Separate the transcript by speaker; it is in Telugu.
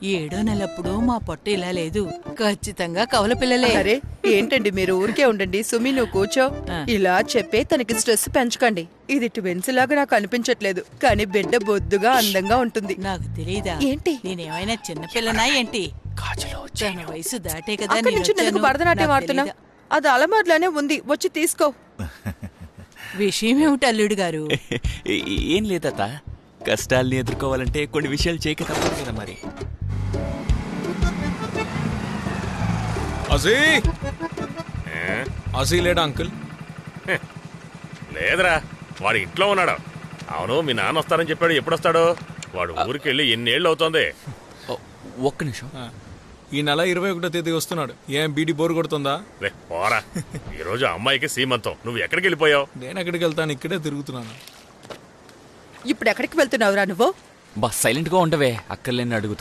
Speaker 1: ఏడో నెలప్పుడు మా పొట్ట ఇలా లేదు. ఖచ్చితంగా కవల పిల్లలే.
Speaker 2: అరే ఏంటండి మీరు ఊరికే ఉండండి. సుమి నువ్వు కూర్చో. ఇలా చెప్పే తనకి స్ట్రెస్ పెంచకండి. ఇది ట్విన్స్ లాగా నాకు అనిపించట్లేదు, కానీ బిడ్డ బొద్దుగా అందంగా ఉంటుంది.
Speaker 1: నాకు తెలియదా
Speaker 2: ఏంటి?
Speaker 1: నేనేమైనా చిన్నపిల్లనా ఏంటి? తన వయసు దాటే కదా
Speaker 2: అక్కడి నుంచి ఎందుకు భరతనాట్యం ఆడుతున్నా? అది అలమార్లోనే ఉంది, వచ్చి తీసుకో.
Speaker 1: విషయం ఏమిటి అల్లుడు గారు?
Speaker 3: ఏం లేదత్త, కష్టాల్ని ఎదుర్కోవాలంటే కొన్ని విషయాలు చేయక తప్పదు కదా మరి.
Speaker 4: అజీ లేడా అంకుల్?
Speaker 5: లేదురా, వాడు ఇంట్లో ఉన్నాడు. అవును, మీ నాన్న వస్తారని చెప్పాడు. ఎప్పుడు వస్తాడు? వాడు ఊరికి వెళ్ళి ఎన్నేళ్ళు అవుతోంది?
Speaker 3: ఒక్క నిమిషం.
Speaker 4: ఈ నెల 21వ తేదీ వస్తున్నాడు. ఏం బీడీ బోర్ కొడుతుందా?
Speaker 5: రే పోరా, ఈ రోజు అమ్మాయికి సీమంతం. నువ్వు ఎక్కడికి వెళ్ళిపోయావు?
Speaker 4: నేను ఎక్కడికి వెళ్తాను, ఇక్కడే తిరుగుతున్నాను.
Speaker 2: ఇప్పుడు ఎక్కడికి వెళ్తున్నావురా నువ్వు?
Speaker 3: బా సైలెంట్ గా ఉండవే, అక్కర్లేని అడుగుతావు.